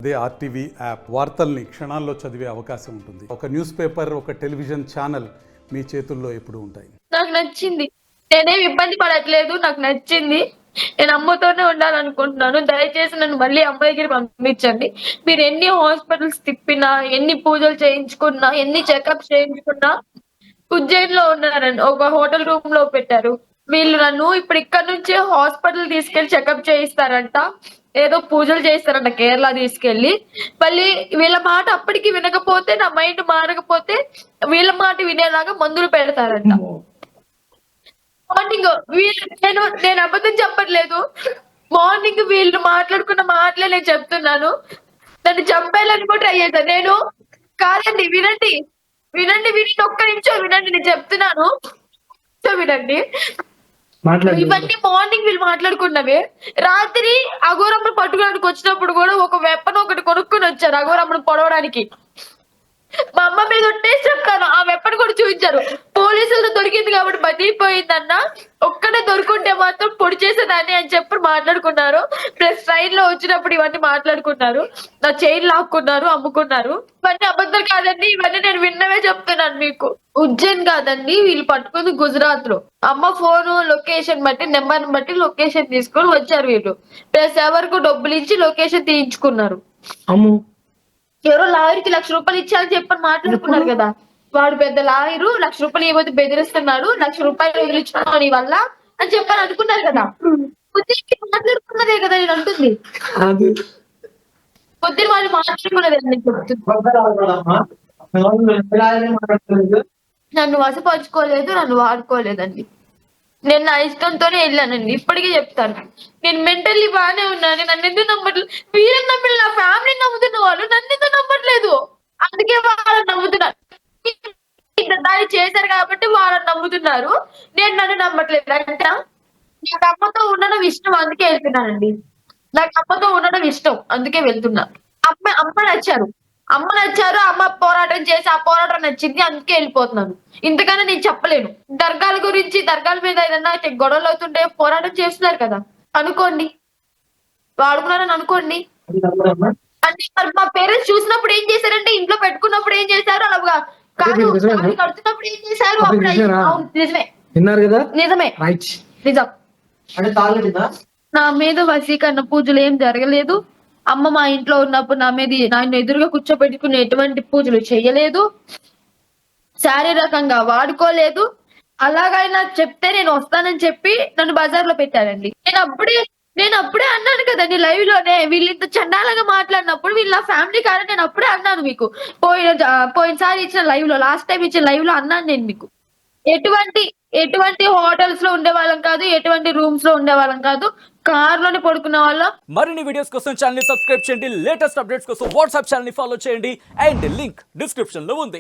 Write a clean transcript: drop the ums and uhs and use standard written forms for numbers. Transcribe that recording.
అదే RTV app వార్తల్ని క్షణాల్లో చదివే అవకాశం ఉంటుంది. ఒక న్యూస్ పేపర్, ఒక టెలివిజన్ ఛానల్ మీ చేతుల్లో ఎప్పుడూ ఉంటాయి. నాకు నచ్చింది. నేనేం ఇబ్బంది పడట్లేదు. నాకు నచ్చింది. నేను అమ్మతోనే ఉండాలనుకుంటున్నాను. దయచేసి నన్ను మళ్ళీ అమ్మ దగ్గరికి పంపించండి. మీరు ఎన్ని హాస్పిటల్స్ తిప్పినా, ఎన్ని పూజలు చేయించుకున్నా, ఎన్ని చెకప్స్ చేయించుకున్నా ఉజ్జయిన్‌లో ఉన్నారండి. ఒక హోటల్ రూమ్‌లో పెట్టారు. వీళ్ళు నన్ను ఇప్పుడు ఇక్కడ నుంచే హాస్పిటల్ తీసుకెళ్ళి చెకప్ చేయిస్తారంట. ఏదో పూజలు చేయిస్తారంట కేరళ తీసుకెళ్ళి. మళ్ళీ వీళ్ళ మాట అప్పటికి వినకపోతే, నా మైండ్ మారకపోతే వీళ్ళ మాట వినేలాగా మందులు పెడతారంట. మార్నింగ్ నేను అబద్ధం చెప్పట్లేదు. మార్నింగ్ వీళ్ళు మాట్లాడుకున్న మాటలే నేను చెప్తున్నాను. నన్ను చంపేయాలని కూడా ట్రై చేశారు. నేను కాదండి, వినండి. వినండి. ఒక్క నిమిషం వినండి. నేను చెప్తున్నాను. వినండి. ఇవన్నీ మార్నింగ్ వీళ్ళు మాట్లాడుకున్నవే. రాత్రి అఘోరమ్మను పట్టుకోవడానికి వచ్చినప్పుడు కూడా ఒక వెపన్ ఒకటి కొనుక్కొని వచ్చారు అఘోరమ్మను పొడవడానికి. మా అమ్మ మీద ఒట్టేసి చెప్తాను. ఆ వెపన్ కూడా చూపించారు. పోలీసులతో దొరికింది కాబట్టి బతికిపోయిందన్న. ఒక్కడే దొరుకుంటే మాత్రం పొడి చేసేదాన్ని అని చెప్పి మాట్లాడుకున్నారు. ప్లస్ ట్రైన్ లో వచ్చినప్పుడు ఇవన్నీ మాట్లాడుకున్నారు. నా చైన్ లాక్కున్నారు, అమ్ముకున్నారు. ఇవన్నీ అబద్ధాలు కాదండి. ఇవన్నీ నేను విన్నవే చెప్తున్నాను మీకు. ఉజ్జయిన్ కాదండి, వీళ్ళు పట్టుకుంది గుజరాత్ లో. అమ్మ ఫోన్ లొకేషన్ బట్టి, నెంబర్ బట్టి లొకేషన్ తీసుకొని వచ్చారు వీళ్ళు. ప్లస్ ఎవరికి డబ్బులు ఇచ్చి లొకేషన్ తీయించుకున్నారు. ఎవరో లాయర్కి ₹1,00,000 ఇచ్చారని చెప్పని మాట్లాడుకున్నారు కదా. వాడు పెద్ద లాయరు, ₹1,00,000 ఇవ్వద్దు బెదిరిస్తున్నాడు, ₹1,00,000 వదిలించుకున్నావు నీ వల్ల అని చెప్పని అనుకున్నారు కదా. మాట్లాడుకున్నదే కదా నేను అంటుంది. పొద్దున వాళ్ళు మాట్లాడుకున్నదే నేను చెప్తున్నా. నన్ను వశపరుచుకోలేదు, నన్ను వాడుకోలేదండి. నేను నా ఇష్టంతోనే వెళ్ళానండి. ఇప్పటికీ చెప్తాను. నేను మెంటల్లీ బాగానే ఉన్నాను. నన్ను ఎందుకు నమ్మట్లేదు? వీళ్ళని నమ్మి నా ఫ్యామిలీని నమ్ముతున్న వాళ్ళు నన్ను ఎందుకు నమ్మట్లేదు? అందుకే వాళ్ళని నమ్ముతున్నారు. దాన్ని చేశారు కాబట్టి వాళ్ళని నమ్ముతున్నారు. నేను నన్ను నమ్మట్లేదు. అంటే నాకు అమ్మతో ఉండడం ఇష్టం, అందుకే వెళ్తున్నానండి. నాకు అమ్మతో ఉండడం ఇష్టం, అందుకే వెళ్తున్నా. అమ్మ నచ్చారు. అమ్మ పోరాటం చేసి ఆ పోరాటం నచ్చింది, అందుకే వెళ్ళిపోతున్నాను. ఇంతకన్నా నేను చెప్పలేను. దర్గాల గురించి, దర్గాల మీద ఏదన్నా గొడవలు అవుతుంటే పోరాటం చేస్తున్నారు కదా, అనుకోండి. వాడుకున్నారని అనుకోండి. అంటే మరి మా పేరెంట్స్ చూసినప్పుడు ఏం చేశారంటే, ఇంట్లో పెట్టుకున్నప్పుడు ఏం చేశారు, అలాగా కాదు కడుతున్నప్పుడు ఏం చేశారు. నిజమే నిజమే నిజం. నా మీద వశీకరణ పూజలు ఏం జరగలేదు. అమ్మ మా ఇంట్లో ఉన్నప్పుడు నన్ను ఎదురుగా కూర్చోబెట్టుకుని ఎటువంటి పూజలు చేయలేదు. శారీరకంగా వాడుకోలేదు. అలాగైనా చెప్తే నేను వస్తానని చెప్పి నన్ను బజార్ లో పెట్టారండి. నేను అప్పుడే అన్నాను కదండి లైవ్ లోనే. వీళ్ళు ఇంత చండాలంగా మాట్లాడినప్పుడు వీళ్ళ ఫ్యామిలీ కాదని నేను అప్పుడే అన్నాను మీకు. పోయినసారి ఇచ్చిన లైవ్ లో, లాస్ట్ టైం ఇచ్చిన లైవ్ లో అన్నాను నేను మీకు. ఎటువంటి హోటల్స్ లో ఉండే వాళ్ళం కాదు, ఎటువంటి రూమ్స్ లో ఉండే వాళ్ళం కాదు. కార్ లోనే పడుకునే వాళ్ళం. మరిన్ని వీడియోస్ కోసం ఛానల్ ని సబ్స్క్రైబ్ చేయండి. లేటెస్ట్ అప్డేట్స్ కోసం వాట్సాప్ ఛానల్ ని ఫాలో చేయండి. అండ్ లింక్ డిస్క్రిప్షన్ లో ఉంది.